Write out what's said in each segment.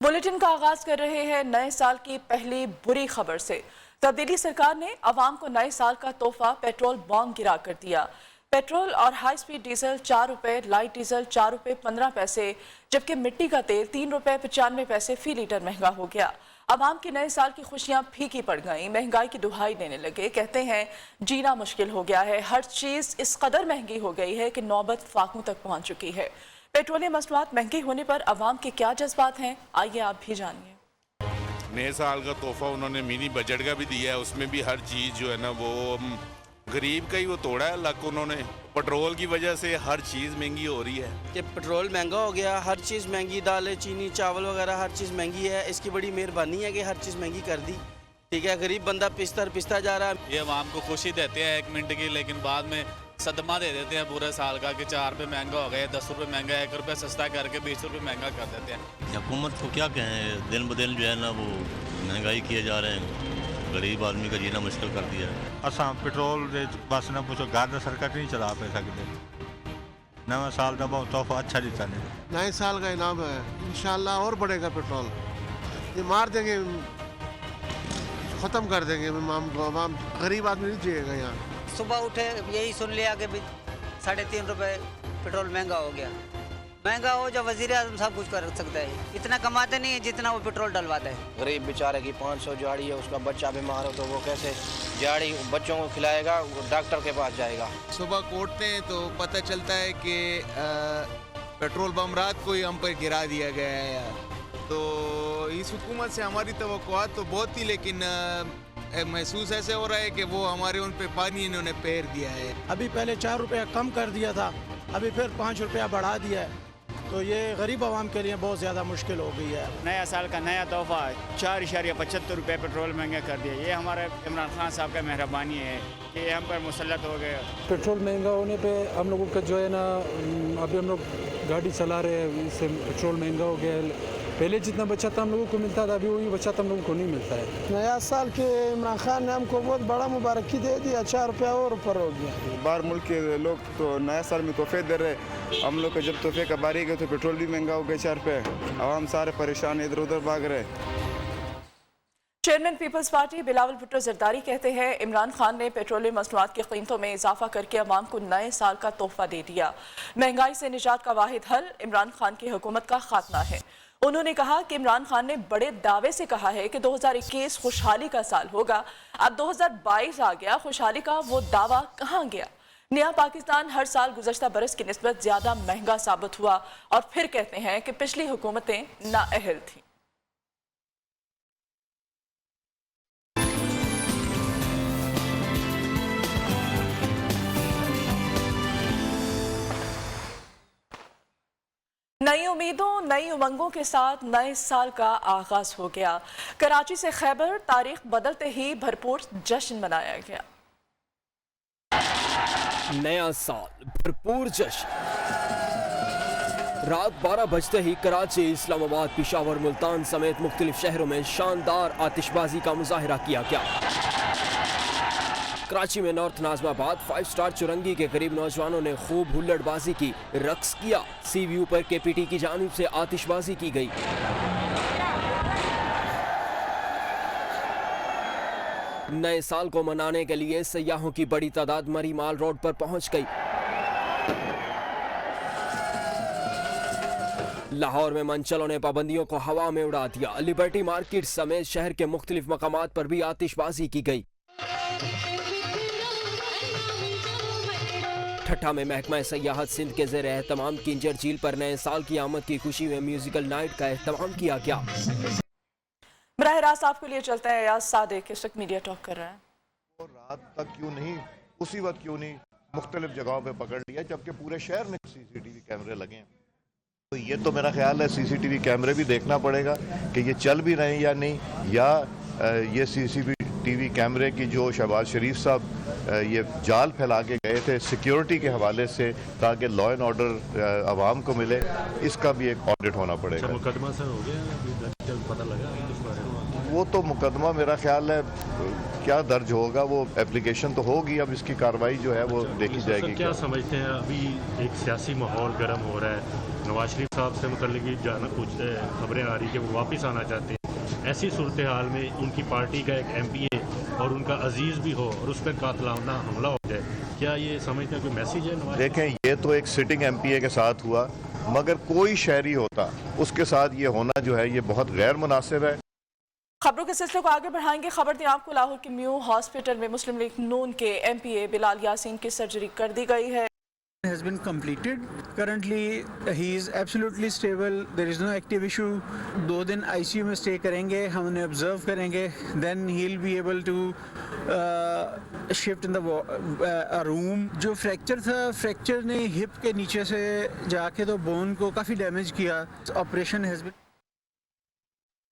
Bulletin का आगाज कर रहे हैं नए साल की पहली बुरी खबर से। तब्दीली सरकार ने आवाम को नए साल का तोहफा पेट्रोल बॉम्ब गिरा कर दिया। पेट्रोल और हाई स्पीड डीजल 4 रुपए, लाइट डीजल 4 रुपए 15 पैसे, जबकि मिट्टी का तेल 3 रुपए 95 पैसे फी लीटर महंगा हो गया। आवाम की नए साल की खुशियां फीकी पड़ गईं, महंगाई की दुहाई देने लगे। कहते हैं जीना मुश्किल हो गया है, हर चीज इस कदर महंगी हो गई है कि नौबत फाकों तक पहुंच चुकी है। पेट्रोलियम मसनूआत महंगी होने पर आवाम के क्या जज्बात हैं, आइए आप भी जानिए। नए साल का तोहफा उन्होंने मिनी बजट का भी दिया है, उसमें भी हर चीज़ जो है ना वो गरीब का ही वो तोड़ा है लक उन्होंने। पेट्रोल की वजह से हर चीज़ महंगी हो रही है कि पेट्रोल महंगा हो गया, हर चीज़ महंगी, दालें चीनी चावल वगैरह हर चीज़ महंगी है। इसकी बड़ी मेहरबानी है कि हर चीज़ महंगी कर दी। ठीक है, गरीब बंदा पिसता जा रहा है। ये आवाम को खुशी देते हैं 1 मिनट की, लेकिन बाद में सदमा दे देते हैं पूरे साल का कि 4 रुपये महंगा हो गया, 10 रुपये महंगा, 1 रुपये सस्ता करके 20 रुपये महंगा कर देते हैं। हुकूमत को क्या कहें, दिन ब दिन जो है ना वो महंगाई किए जा रहे हैं, गरीब आदमी का जीना मुश्किल कर दिया है। असा पेट्रोल बस ना पूछो, घर सरकार नहीं चला पे सकते। नवा साल का बहुत तोहफा अच्छा देता नहीं। नए साल का इनाम है, इंशाल्लाह और बढ़ेगा पेट्रोल। ये मार देंगे, ख़त्म कर देंगे आवाम, गरीब आदमी नहीं जिएगा यहाँ। सुबह उठे यही सुन लिया कि 3.5 रुपये पेट्रोल महंगा हो गया। महंगा हो जो वज़ीर आज़म सब कुछ कर सकता है, इतना कमाते नहीं है जितना वो पेट्रोल डलवाता है। गरीब बेचारे की 500 झाड़ी है, उसका बच्चा बीमार हो तो वो कैसे झाड़ी बच्चों को खिलाएगा, वो डॉक्टर के पास जाएगा। सुबह कोटते हैं तो पता चलता है कि पेट्रोल बम रात को ही हम पर गिरा दिया गया है। तो इस हुकूमत से हमारी तवक्कुआत तो बहुत थी, लेकिन महसूस ऐसे हो रहा है कि वो हमारे उन पे पानी इन्होंने पैर दिया है। अभी पहले 4 रुपया कम कर दिया था, अभी फिर 5 रुपया बढ़ा दिया है, तो ये गरीब आवाम के लिए बहुत ज़्यादा मुश्किल हो गई है। नया साल का नया तोहफा 4.75 रुपये पेट्रोल महंगा कर दिया। ये हमारे इमरान खान साहब का मेहरबानी है कि हम पर मुसल्लत हो गए। पेट्रोल महंगा होने पे हम लोगों का जो है ना, अभी हम लोग गाड़ी चला रहे हैं, इससे पेट्रोल महंगा हो गया है। पहले जितना बचत हम लोगों को मिलता था, अभी वही बचत हम लोगों को नहीं मिलता है। नया साल के इमरान खान ने हमको बहुत बड़ा मुबारकी दे दिया, 4 रुपया और ऊपर हो गया। बाहर मुल्क के लोग तो नया साल में तोहफे दे रहे, हम लोग को जब तोहफे का बारी गए तो पेट्रोल भी महंगा हो गया 4 रुपये। आवाम सारे परेशान इधर उधर भाग रहे। चेयरमैन पीपल्स पार्टी बिलावल भुट्टो जरदारी कहते हैं इमरान खान ने पेट्रोलियम मसनूआत की कीमतों में इजाफा करके अवाम को नए साल का तोहफा दे दिया। महंगाई से निजात का वाहिद हल इमरान खान की हुकूमत का खात्मा है। उन्होंने कहा कि इमरान खान ने बड़े दावे से कहा है कि 2021 खुशहाली का साल होगा। अब 2022 आ गया, खुशहाली का वो दावा कहाँ गया? नया पाकिस्तान हर साल गुज़श्ता बरस की निस्बत ज्यादा महंगा साबित हुआ और फिर कहते हैं कि पिछली हुकूमतें नाअहल थीं। नई उम्मीदों नई उमंगों के साथ नए साल का आगाज हो गया। कराची से खैबर तारीख बदलते ही भरपूर जश्न मनाया गया। नया साल भरपूर जश्न। रात 12 बजते ही कराची, इस्लामाबाद, पेशावर, मुल्तान समेत मुख्तलिफ शहरों में शानदार आतिशबाजी का मुजाहिरा किया गया। कराची में नॉर्थ नाज़माबाद 5 स्टार चुरंगी के करीब नौजवानों ने खूब हुल्लड़बाजी की, रक्स किया। सी व्यू पर केपीटी की जानिब से आतिशबाजी की गई। नए साल को मनाने के लिए सयाहों की बड़ी तादाद मरी माल रोड पर पहुंच गई। लाहौर में मंचलों ने पाबंदियों को हवा में उड़ा दिया। लिबर्टी मार्केट समेत शहर के मुख्तलिफ मकामात पर भी आतिशबाजी की गई। ठट्ठा में महकमा सयाहत सिंध के ज़ेर एहतमाम किंजर झील पर नए साल की आमद की खुशी में म्यूजिकल नाइट का एहतमाम किया गया। बराह रास्त आपके लिए चलते हैं। याद सादे के वक्त मीडिया टॉक कर रहे हैं। और रात तक क्यों नहीं, उसी वक्त क्यों नहीं मुख्तलिफ जगहों पे पकड़ लिया, जबकि पूरे शहर में CCTV कैमरे लगे हैं। तो ये तो मेरा ख्याल है CCTV कैमरे भी देखना पड़ेगा कि ये चल भी रहे हैं या नहीं, या ये CCTV कैमरे की जो शहबाज शरीफ साहब ये जाल फैला के गए थे सिक्योरिटी के हवाले से ताकि लॉ एंड ऑर्डर आवाम को मिले, इसका भी एक ऑडिट होना पड़ेगा। मुकदमा सर हो गया, पता लगा वो तो मुकदमा मेरा ख्याल है क्या दर्ज होगा, वो एप्लीकेशन तो होगी, अब इसकी कार्रवाई जो है वो देखी जाएगी। क्या समझते हैं, अभी एक सियासी माहौल गर्म हो रहा है, नवाज शरीफ साहब से मुतल्लिक जाना कुछ खबरें आ रही कि वो वापस आना चाहते हैं। ऐसी सूरत हाल में उनकी पार्टी का एक MPA और उनका अजीज़ भी हो और उस पर कातलाना हमला हो जाए, क्या ये समझते हैं कोई मैसेज है नवाज? देखें, ये तो एक सिटिंग MPA के साथ हुआ, मगर कोई शहरी होता उसके साथ ये होना जो है ये बहुत गैर मुनासिब है। खबरों के सिलसिले को आगे बढ़ाएंगे। खबर दें आपको, लाहौर के म्यू हॉस्पिटल में मुस्लिम लीग नून के MPA बिलाल यासीन की सर्जरी कर दी गई है। has been completed. Currently he is absolutely stable. There is no active issue. 2 दिन ICU में stay करेंगे, हम उन्हें observe करेंगे, then he'll be able to shift in the room. जो fracture था, fracture ने hip के नीचे से जाके तो bone को काफ़ी damage किया. Operation has been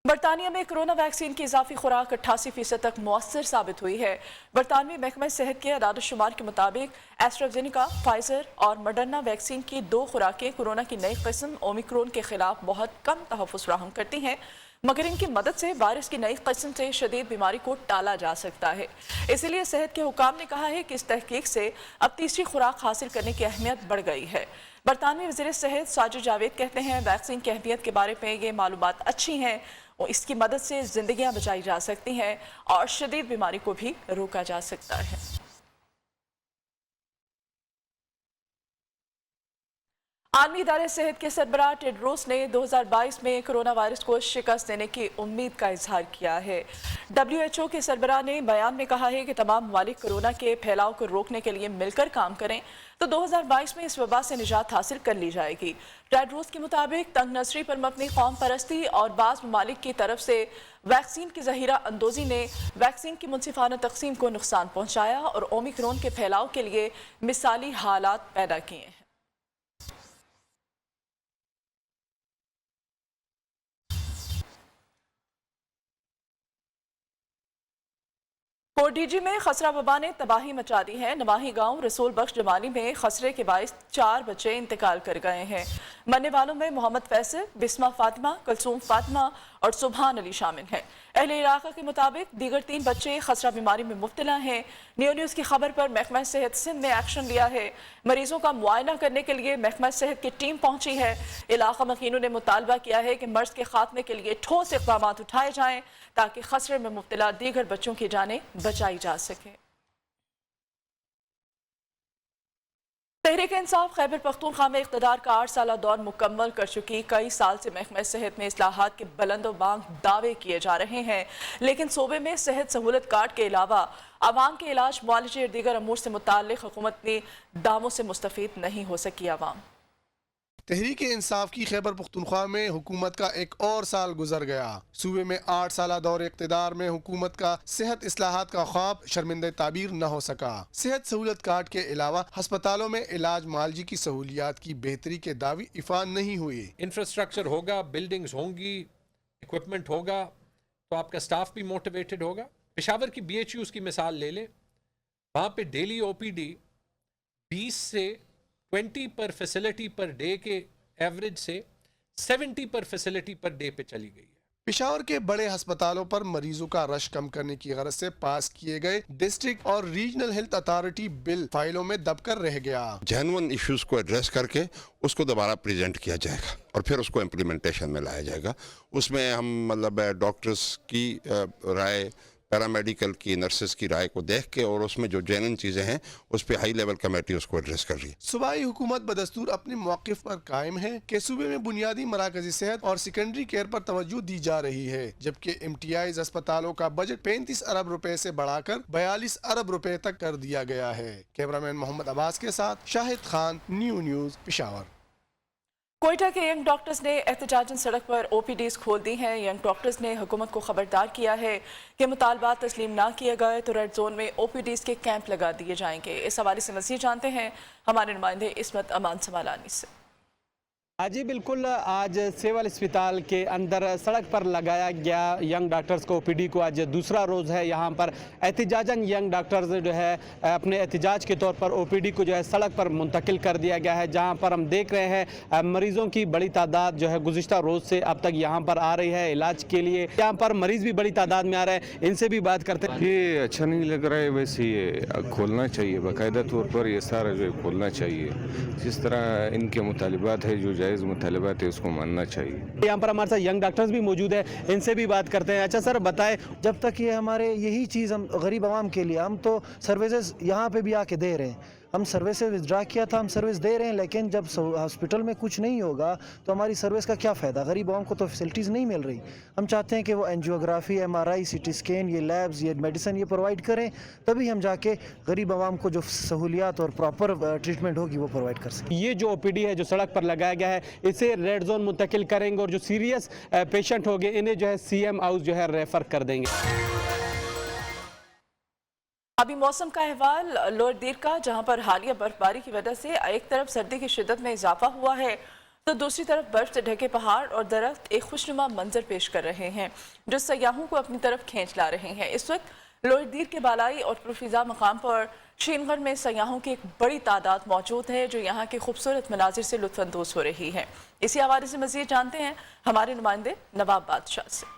बरतानिया में कोरोना वैक्सीन की इजाफी खुराक 88% तक मौसर साबित हुई है। बरतानवी महकमा सेहत के अदाद शुमार के मुताबिक एस्ट्राजेनिका, फाइजर और मॉडर्ना वैक्सीन की 2 खुराकें कोरोना की नई किस्म ओमिक्रॉन के खिलाफ बहुत कम तहफ़्फ़ुज़ फराहम करती हैं, मगर इनकी मदद से वायरस की नई किस्म से शदीद बीमारी को टाला जा सकता है। इसीलिए सेहत के हुकाम ने कहा है कि इस तहकीक से अब तीसरी खुराक हासिल करने की अहमियत बढ़ गई है। बरतानवी वज़ीर सेहत साजिद जावेद कहते हैं, वैक्सीन की अहमियत के बारे में ये मालूमात अच्छी हैं और इसकी मदद से जिंदगियां बचाई जा सकती हैं और शदीद बीमारी को भी रोका जा सकता है। आलमी इदारे सेहत के सरबराह टेड्रोस ने 2022 में कोरोना वायरस को शिकस्त देने की उम्मीद का इजहार किया है। WHO के सरबराह ने बयान में कहा है कि तमाम ममालिक कोरोना के फैलाव को रोकने के लिए मिलकर काम करें तो 2022 में इस वबा से निजात हासिल कर ली जाएगी। टेड्रोस के मुताबिक तंग नजरी पर मबनी कौम परस्ती और बाज़ ममालिक की तरफ से वैक्सीन की ज़हीरा अंदोज़ी ने वैक्सीन की मुनसिफाना तकसीम को नुकसान पहुँचाया और ओमिक्रॉन के फैलाव के लिए मिसाली हालात पैदा किए हैं। कोडीजी में खसरा वबा ने तबाही मचा दी है। नवाही गांव रसूल बख्श जमाली में खसरे के बाइस 4 बच्चे इंतकाल कर गए हैं। मरने वालों में मोहम्मद फैसल, बिस्मा फातिमा, कुलसूम फातिमा और सुबहान अली शामिल हैं। अहले इलाका के मुताबिक दीगर 3 बच्चे खसरा बीमारी में मुब्तला हैं। न्यूज़ की खबर पर महकमा सेहत सिंध ने एक्शन लिया है। मरीजों का मुआयना करने के लिए महकमा सेहत की टीम पहुंची है। इलाका मकीनों ने मुतालबा किया है कि मर्ज के खात्मे के लिए ठोस इक़दाम उठाए जाएं ताकि खसरे में मुब्तला दीगर बच्चों की जानें बचाई जा सके। तहरीक इंसाफ खैबर पख्तूनख्वा में इक़्तिदार का 8 साला दौर मुकम्मल कर चुकी। कई साल से महकमा सेहत में इस्लाहात के बुलंदोबांग दावे किए जा रहे हैं, लेकिन सूबे में सेहत सहूलत कार्ड के अलावा आवाम के इलाज, मुआलजे और दीगर अमूर से मुताल्लिक़ हुकूमती दावों से मुस्तफ़ीद नहीं हो सकी आवाम। तहरीक इंसाफ की खैबर पख्तूनख्वा में हुकूमत का एक और साल गुजर गया। सूबे में 8 साला दौर इक़्तिदार में हुकूमत का सेहत इस्लाहात का ख्वाब शर्मिंदा ताबीर न हो सका। सेहत सहूलत कार्ड के अलावा हस्पतालों में इलाज, मुआलजे की सहूलियात की बेहतरी के दावे इफा नहीं हुए। इंफ्रास्ट्रक्चर होगा, बिल्डिंग्स होंगी, इक्विपमेंट होगा तो आपका स्टाफ भी मोटिवेटेड होगा। पेशावर की BHUs की मिसाल ले लें, वहाँ पे डेली OPD 20 से 20 पर फैसिलिटी पर डे के एवरेज से 70 पर फैसिलिटी पर डे पे चली गई है। पेशावर के बड़े अस्पतालों पर मरीजों का रश कम करने की गरज से पास किए गए डिस्ट्रिक्ट और रीजनल हेल्थ अथॉरिटी बिल फाइलों में दबकर रह गया। जेन्युइन इश्यूज को एड्रेस करके उसको दोबारा प्रेजेंट किया जाएगा और फिर उसको इम्प्लीमेंटेशन में लाया जाएगा। उसमें हम मतलब डॉक्टर्स की राय, पैरामेडिकल की, नर्सेस की राय को देख के और उसमें जो जेन्युइन चीज़ें हैं उस पर हाई लेवल कमेटी उसको एड्रेस कर रही है। सूबाई हुकूमत बदस्तूर अपने मौक़िफ़ पर कायम है कि सूबे में बुनियादी मराकजी सेहत और सेकेंडरी केयर पर तवज्जो दी जा रही है, जबकि इम्तियाज़ अस्पतालों का बजट 35 अरब रुपए से बढ़ाकर 42 अरब रुपए तक कर दिया गया है। कैमरामैन मोहम्मद अब्बास के साथ शाहिद खान, न्यूज़ पेशावर। कोयटा के यंग डॉक्टर्स ने एहतजाजन सड़क पर OPDs खोल दी हैं। यंग डॉक्टर्स ने हुकूमत को खबरदार किया है कि मुतालबात तस्लीम ना किए गए तो रेड जोन में OPDs के कैंप लगा दिए जाएंगे। इस हवाले से मज़ीद जानते हैं हमारे नुमाइंदे इस्मत अमान समालानी से। जी बिल्कुल, आज सिविल अस्पताल के अंदर सड़क पर लगाया गया यंग डॉक्टर्स को OPD को आज दूसरा रोज़ है। यहाँ पर एहतजाजन यंग डॉक्टर्स जो है अपने एहतजाज के तौर पर OPD को जो है सड़क पर मुंतकिल कर दिया गया है, जहाँ पर हम देख रहे हैं मरीज़ों की बड़ी तादाद जो है गुज़िश्ता रोज़ से अब तक यहाँ पर आ रही है इलाज के लिए। यहाँ पर मरीज़ भी बड़ी तादाद में आ रहे हैं, इनसे भी बात करते हैं। ये अच्छा नहीं लग रहा है, वैसे ये खोलना चाहिए, बाकायदा तौर पर ये सारा जो है खोलना चाहिए। जिस तरह इनके मुतालिबात है जो जायज़ जायज़ मुतालबात है उसको मानना चाहिए। यहाँ पर हमारे साथ यंग डॉक्टर्स भी मौजूद है, इनसे भी बात करते हैं। अच्छा सर बताएं, जब तक ये हमारे यही चीज़ हम गरीब आवाम के लिए, हम तो सर्विसेज यहाँ पे भी आके दे रहे हैं, हम सर्विस से विड्रा किया था, हम सर्विस दे रहे हैं, लेकिन जब हॉस्पिटल में कुछ नहीं होगा तो हमारी सर्विस का क्या फ़ायदा? गरीब आवाम को तो फैसिलिटीज़ नहीं मिल रही। हम चाहते हैं कि वो एंजियोग्राफी, MRI, CT स्कैन, ये लैब्स, ये मेडिसिन ये प्रोवाइड करें, तभी हम जाके गरीब आवाम को जो सहूलियात और प्रॉपर ट्रीटमेंट होगी वो प्रोवाइड कर सकें। ये जो OPD है जो सड़क पर लगाया गया है, इसे रेड जोन मुंतकिल करेंगे और जो सीरियस पेशेंट होंगे इन्हें जो है CM हाउस जो है रेफर कर देंगे। अभी मौसम का अहवाल लोअर दीर का, जहां पर हालिया बर्फबारी की वजह से एक तरफ सर्दी की शिद्दत में इजाफा हुआ है तो दूसरी तरफ बर्फ से ढके पहाड़ और दरख्त एक खुशनुमा मंजर पेश कर रहे हैं जो सयाहों को अपनी तरफ खींच ला रहे हैं। इस वक्त लोअर दीर के बालाई और पुरफिजा मकाम पर शीनगढ़ में सयाहों की एक बड़ी तादाद मौजूद है जो यहाँ के खूबसूरत मनाजिर से लुत्फानंदोज हो रही है। इसी हवाले से मज़ीद जानते हैं हमारे नुमाइंदे नवाब बादशाह से।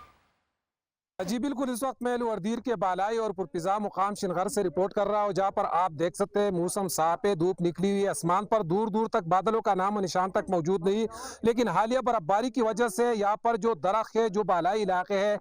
जी बिल्कुल, इस वक्त मैं लोअर दीर के बालाई और पुरफिजा मुकाम शिनगढ़ से रिपोर्ट कर रहा हूँ, जहाँ पर आप देख सकते हैं मौसम साफ है, धूप निकली हुई है, आसमान पर दूर दूर तक बादलों का नाम और निशान तक मौजूद नहीं, लेकिन हालिया बर्फबारी की वजह से यहाँ पर जो दरख्त है, जो बालाई इलाके है,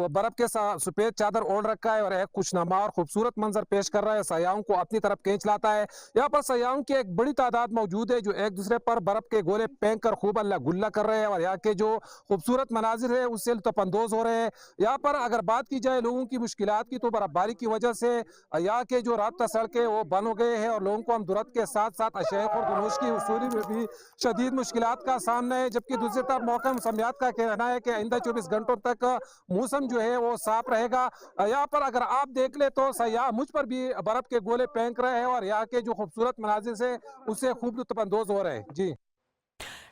बर्फ के सफ़ेद चादर ओढ़ रखा है और एक खुशनुमा और खूबसूरत मंजर पेश कर रहा है, सयाहों को अपनी तरफ खींच लाता है। यहाँ पर सयाहों की एक बड़ी तादाद मौजूद है जो एक दूसरे पर बर्फ के गोले फेंक कर खूब अल्लाह गुल्ला कर रहे हैं और यहाँ के जो खूबसूरत मनाजिर है उससे लुत्फानंदोज हो रहे हैं। यहाँ पर अगर बात की जाए लोगों की मुश्किलात की, तो बर्फबारी की वजह से यहाँ के जो रास्ता सड़कें वो बंद हो गए हैं और लोगों को अमदुरत के साथ साथ अशेख और दुनूश की वसूली में भी शदीद मुश्किलात का सामना है। जबकि दूसरी तरफ मौसम मौसमियात का कहना है कि आइंदा 24 घंटों तक मौसम जो है वो साफ रहेगा। यहाँ पर अगर आप देख ले तो सयाह मुझ पर भी बर्फ के गोले फेंक रहे हैं और यहाँ के जो खूबसूरत मनाजिर से उससे खूब लुत्फानंदोज हो रहे हैं। जी,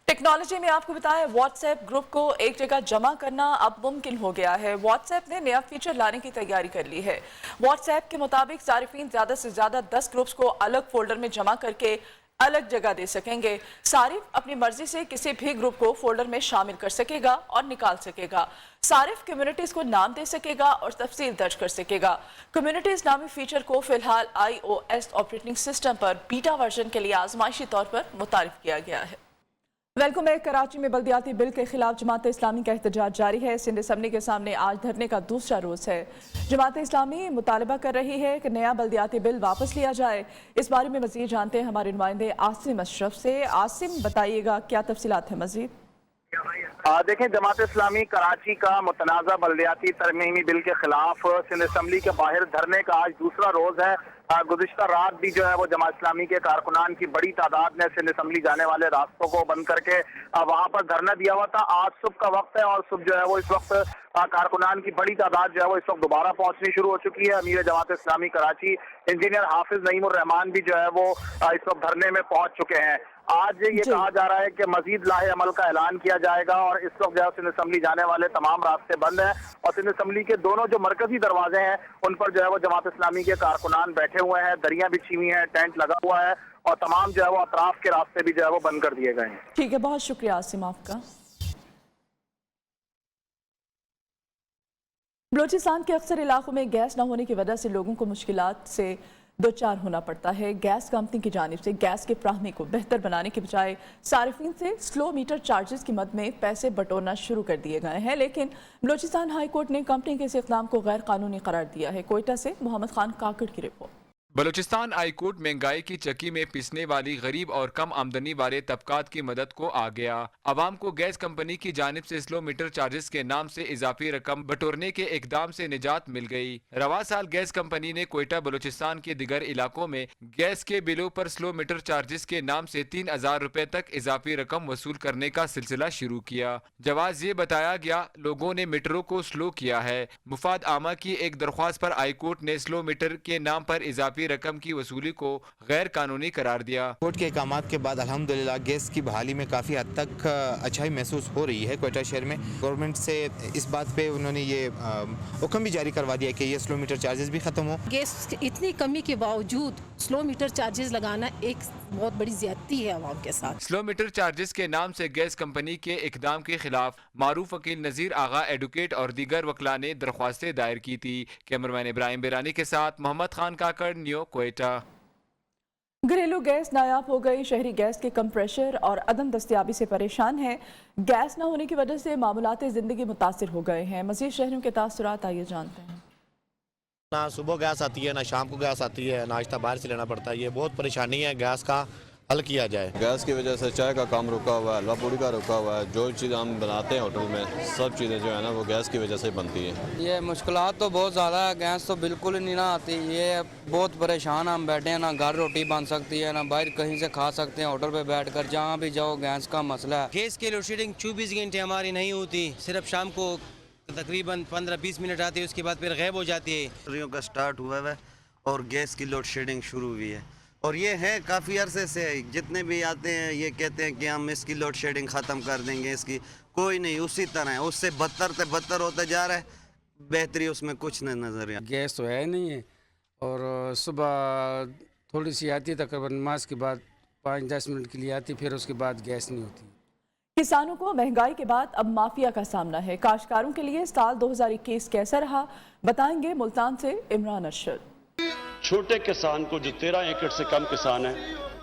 टेक्नोलॉजी में आपको बताएं, व्हाट्सएप ग्रुप को एक जगह जमा करना अब मुमकिन हो गया है। व्हाट्सएप ने नया फीचर लाने की तैयारी कर ली है। व्हाट्सएप के मुताबिक सारिफीन ज़्यादा से ज़्यादा 10 ग्रुप्स को अलग फोल्डर में जमा करके अलग जगह दे सकेंगे। सारिफ अपनी मर्जी से किसी भी ग्रुप को फोल्डर में शामिल कर सकेगा और निकाल सकेगा। सारिफ कम्युनिटीज़ को नाम दे सकेगा और तफसील दर्ज कर सकेगा। कम्युनिटीज़ नामी फीचर को फिलहाल iOS ऑपरेटिंग सिस्टम पर बीटा वर्जन के लिए आजमाइशी तौर पर मुतारिफ किया गया है। वेलकम है। कराची में बल्दियाती बिल के खिलाफ जमात इस्लामी का एहतजाज जारी है। सिंध असम्बली के सामने आज धरने का दूसरा रोज़ है। जमात इस्लामी मुतालबा कर रही है कि नया बल्दियाती बिल वापस लिया जाए। इस बारे में मज़ीद जानते हैं हमारे नुमाइंदे आसिम अशरफ से। आसिम, बताइएगा क्या तफसीलात है मज़ीद? देखें, जमात इस्लामी कराची का मुतनाज़ा बल्दियाती तरमीमी बिल के खिलाफ सिंध असम्बली के बाहर धरने का आज दूसरा रोज़ है। गुज़िश्ता रात भी जो है वो जमात इस्लामी के कारकुनान की बड़ी तादाद ने सिंध असम्बली जाने वाले रास्तों को बंद करके वहाँ पर धरना दिया हुआ था। आज सुबह का वक्त है और सुबह जो है वो इस वक्त कारकुनान की बड़ी तादाद जो है वो इस वक्त दोबारा पहुँचनी शुरू हो चुकी है। अमीर जमात इस्लामी कराची इंजीनियर हाफिज नईमुर रहमान भी जो है वो इस वक्त धरने में पहुँच चुके हैं। आज ये कहा जा रहा है कि मजीद लाहे अमल का ऐलान किया जाएगा और इस वक्त जो है सिंध असम्बली जाने वाले तमाम रास्ते बंद हैं और सिंध असम्बली के दोनों जो मरकजी दरवाजे हैं उन पर जो है वो जमात इस्लामी के कारकुनान बैठे हुए हैं, दरियां बिछी हुई हैं, टेंट लगा हुआ है और तमाम जो है वो अतराफ के रास्ते भी जो है वो बंद कर दिए गए हैं। ठीक है, बहुत शुक्रिया आसिम आपका। बलूचिस्तान के अक्सर इलाकों में गैस न होने की वजह से लोगों को मुश्किलात से दो चार होना पड़ता है। गैस कंपनी की जानिब से गैस की फ्राहमी को बेहतर बनाने के बजाय सारिफीन से स्लो मीटर चार्जेस की मद में पैसे बटोरना शुरू कर दिए गए हैं, लेकिन बलूचिस्तान हाई कोर्ट ने कंपनी के इस इक़दाम को गैर कानूनी करार दिया है। कोयटा से मोहम्मद खान काकड़ की रिपोर्ट। बलूचिस्तान हाई कोर्ट महंगाई की चक्की में पिसने वाली गरीब और कम आमदनी वाले तबकात की मदद को आ गया। आवाम को गैस कंपनी की जानिब से स्लो मीटर चार्जेस के नाम से इजाफी रकम बटोरने के इकदाम से निजात मिल गई। रवा साल गैस कंपनी ने कोयटा बलूचिस्तान के दिगर इलाकों में गैस के बिलों पर स्लो मीटर चार्जेस के नाम से 3000 रुपए तक इजाफी रकम वसूल करने का सिलसिला शुरू किया। जवाब ये बताया गया लोगों ने मीटरों को स्लो किया है। मुफाद आमा की एक दरख्वास्त पर हाई कोर्ट ने स्लो मीटर के नाम पर इजाफी रकम की वसूली को गैर कानूनी करार दिया। कोर्ट के अहकामात के बाद अल्हम्दुलिल्लाह गैस की बहाली में काफ़ी हद तक अच्छाई महसूस हो रही है। कोयटा शहर में गवर्नमेंट से इस बात पे उन्होंने ये हुक्म भी जारी करवा दिया कि ये स्लो मीटर चार्जेस भी ख़त्म हो। गैस इतनी कमी के बावजूद स्लो मीटर चार्जेस लगाना एक बहुत बड़ी ज्यादती है आवाम के साथ। स्लो मीटर चार्जेस के नाम से गैस कंपनी के इकदाम के खिलाफ मारूफ वकील नज़ीर आगा एडवोकेट और दीगर वकला ने दरख्वास्तें दायर की थी। कैमरामैन इब्राहिम बेरानी के साथ मोहम्मद खान काकड़, न्यू कोयटा। घरेलू गैस नायाब हो गई। शहरी गैस के कम प्रेशर और अदम दस्तयाबी से परेशान हैं। गैस न होने की वजह से मामूलात ज़िंदगी मुतासिर हो गए हैं। मज़ीद शहरियों के तासुरात आइए जानते हैं। ना सुबह गैस आती है, ना शाम को गैस आती है, नाश्ता बाहर से लेना पड़ता है। ये बहुत परेशानी है, गैस का हल किया जाए। गैस की वजह से चाय का काम रुका हुआ है, हलवा पूड़ी का रुका हुआ है। जो चीज़ हम बनाते हैं होटल में, सब चीज़ें जो है ना वो गैस की वजह से बनती हैं। ये मुश्किलात तो बहुत ज़्यादा है, गैस तो बिल्कुल नहीं ना आती। ये बहुत परेशान हम बैठे हैं, ना घर रोटी बन सकती है, ना बाहर कहीं से खा सकते हैं होटल पे बैठकर। जहाँ भी जाओ गैस का मसला है। गैस की लोड शेडिंग 24 घंटे हमारी नहीं होती, सिर्फ शाम को तकरीबन 15-20 मिनट आती है, उसके बाद फिर गायब हो जाती है। फैक्ट्रियों का स्टार्ट हुआ है और गैस की लोड शेडिंग शुरू हुई है, और ये है काफ़ी अरसे से। जितने भी आते हैं ये कहते हैं कि हम इसकी लोड शेडिंग ख़त्म कर देंगे, इसकी कोई नहीं, उसी तरह है, उससे बदतर से बदतर होता जा रहा है। बेहतरी उसमें कुछ नहीं नज़र आता। गैस तो है नहीं है, और सुबह थोड़ी सी आती है, तकरीबन नमाज के बाद 5-10 मिनट के लिए आती, फिर उसके बाद गैस नहीं होती। किसानों को महंगाई के बाद अब माफिया का सामना है। काश्तकारों के लिए साल 2021 कैसा रहा, बताएंगे मुल्तान से इमरान अरशद। छोटे किसान को जो 13 एकड़ से कम किसान है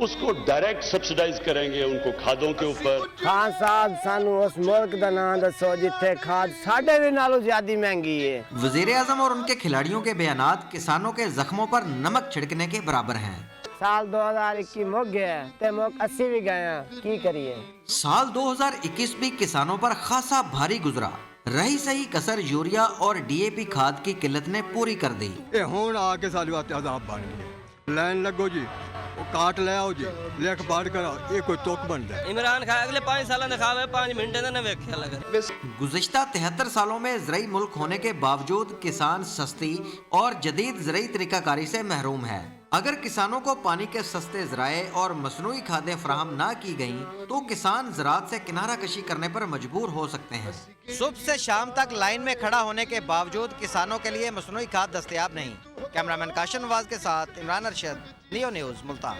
उसको डायरेक्ट सब्सिडाइज करेंगे उनको खादों के ऊपर। खान साहब सानू उस मुल्क दा नाम दसो जिथे खाद साडे भी नालों ज्यादा महंगी है। वजीर आजम और उनके खिलाड़ियों के बयानात किसानों के जख्मों पर नमक छिड़कने के बराबर हैं। साल 2021 मुक गया ते मुक 80 भी गया, की करिए। साल 2021 भी किसानों पर खासा भारी गुजरा। रही सही कसर यूरिया और डीएपी खाद की किल्लत ने पूरी कर दी। हुण आके साली वास्ते अजाब बन गया। लाइन लगो जी, वो काट ले आओ जी, लेख बाढ़ करो, ये कोई तोक बन जाए। इमरान खान अगले 5 साल ने खावे 5 मिनट ने वेख्या लगा। गुज़िश्ता 73 सालों में ज़रई मुल्क होने के बावजूद किसान सस्ती और जदीद ज़रई तरीकाकारी से महरूम है। अगर किसानों को पानी के सस्ते ज़राए और मसनूई खादें फराहम ना की गईं तो किसान ज़राअत से किनारा कशी करने पर मजबूर हो सकते हैं। सुबह से शाम तक लाइन में खड़ा होने के बावजूद किसानों के लिए मसनूई खाद दस्तयाब नहीं। कैमरामैन काशिम नवाज के साथ इमरान अरशद, लियो न्यूज़, मुल्तान।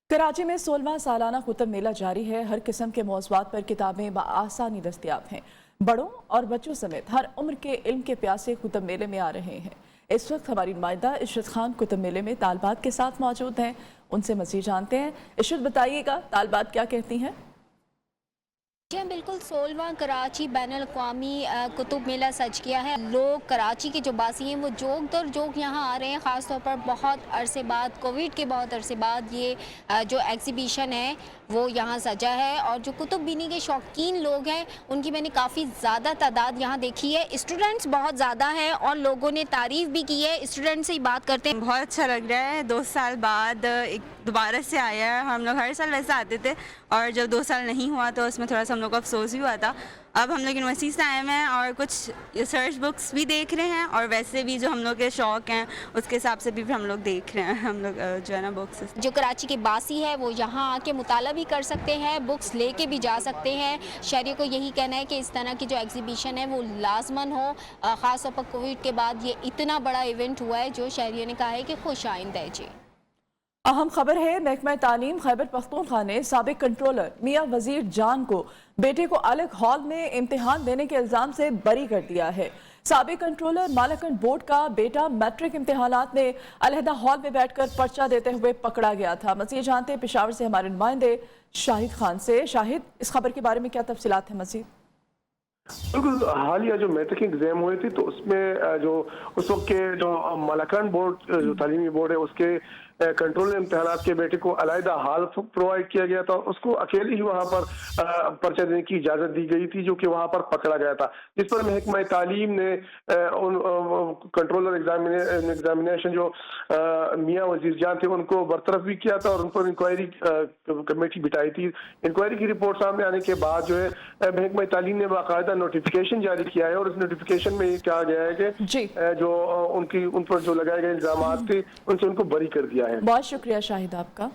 कराची में 16वां सालाना कुतुब मेला जारी है। हर किस्म के मौज़ूआत पर किताबें बआसानी दस्तयाब हैं। बड़ों और बच्चों समेत हर उम्र के इल्म के प्यासे कुतुब मेले में आ रहे हैं। इस वक्त हमारी नुमाइंदा इशरत खान कुतुब मेले में तालबात के साथ मौजूद हैं। उनसे मज़ीद जानते हैं। इशरत, बताइएगा तालबात क्या कहती हैं? जी बिल्कुल, 16वां कराची बैनुल अक़वामी कुतुब मेला सज किया है। लोग कराची के जो बासी हैं वो जोक दर जोक यहाँ आ रहे हैं। ख़ास तौर पर बहुत अरसे बाद, कोविड के बहुत अरसे बाद ये जो एग्ज़िबिशन है वो यहाँ सजा है। और जो कुतुब बीनी के शौकीन लोग हैं उनकी मैंने काफ़ी ज़्यादा तादाद यहाँ देखी है। स्टूडेंट्स बहुत ज़्यादा हैं और लोगों ने तारीफ़ भी की है। स्टूडेंट से ही बात करते हैं। बहुत अच्छा लग रहा है, 2 साल बाद एक दोबारा से आया है। हम लोग हर साल वैसे आते थे और जब 2 साल नहीं हुआ तो उसमें थोड़ा सा हम लोग को अफसोस भी हुआ था। अब हम लोग यूनिवर्सिटी से आए हैं और कुछ रिसर्च बुक्स भी देख रहे हैं और वैसे भी जो हम लोग के शौक़ हैं उसके हिसाब से भी हम लोग देख रहे हैं। हम लोग जो है ना बुक्स, जो कराची के बासी है वो यहाँ आके मुताला भी कर सकते हैं, बुक्स लेके भी जा सकते हैं। शहरियों को यही कहना है कि इस तरह की जो एग्जीबिशन है वो लाजमन हो। ख़ास तौर पर कोविड के बाद ये इतना बड़ा इवेंट हुआ है जो शहरियों ने कहा है कि खुश आइंद है। जी अहम खबर है, महकमा तालीम खैबर पख्तूनख्वा ने साबिक कंट्रोलर मियां वजीर जान को बेटे को अलग हॉल में इम्तिहान देने के इल्ज़ाम से बरी कर दिया है। साबिक कंट्रोलर मालाकंड बोर्ड का बेटा मैट्रिक इम्तिहानात में अलहदा हॉल में बैठकर पर्चा देते हुए पकड़ा गया था। मज़ीद जानते हैं पेशावर से हमारे नुमाइंदे शाहिद खान से। शाहिद, इस खबर के बारे में क्या तफसीलात है मज़ीद? बिल्कुल, हालिया जो मैट्रिक एग्जाम हुए थे तो उसमें जो उस वक्त के जो मालाकंड बोर्ड जो तालीमी बोर्ड है उसके कंट्रोल इम्तिहानात के बेटे को अलहदा हॉल प्रोवाइड किया गया था। उसको अकेले ही वहाँ पर पर्चा देने की इजाज़त दी गई थी जो कि वहाँ पर पकड़ा गया था, जिस पर महकमा तालीम ने उन कंट्रोलर एग्जामिनेशन जो मियां वजीर जान थे उनको बरतरफ भी किया था और उन पर इंक्वायरी कमेटी बिठाई थी। इंक्वायरी की रिपोर्ट सामने आने के बाद जो है महकमा तालीम ने बाकायदा नोटिफिकेशन जारी किया है और इस नोटिफिकेशन में ये कहा गया है कि जो उन पर जो लगाए गए इल्जामात थे उनसे उनको बरी कर दिया है। बहुत शुक्रिया शाहिद आपका।